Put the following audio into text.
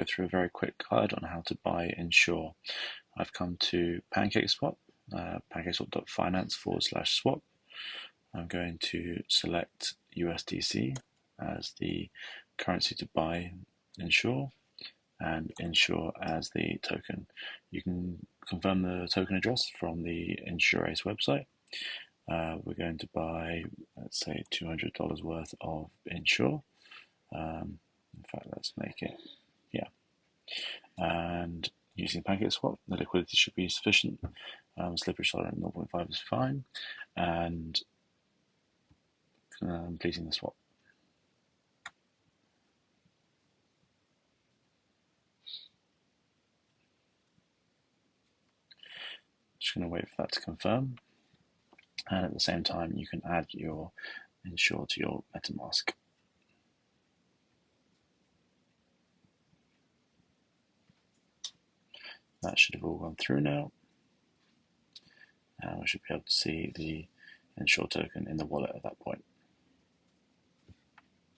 go through a very quick guide on how to buy INSUR. I've come to PancakeSwap, pancakeswap.finance/swap. I'm going to select USDC as the currency to buy INSUR, and INSUR as the token. You can confirm the token address from the InsurAce website. We're going to buy, let's say, $200 worth of INSUR. In fact, let's make it, yeah. And using PancakeSwap, the liquidity should be sufficient. Slippage tolerance 0.5 is fine, and completing the swap. Just going to wait for that to confirm, and at the same time you can add your INSUR to your MetaMask. That should have all gone through now, and we should be able to see the INSUR token in the wallet at that point.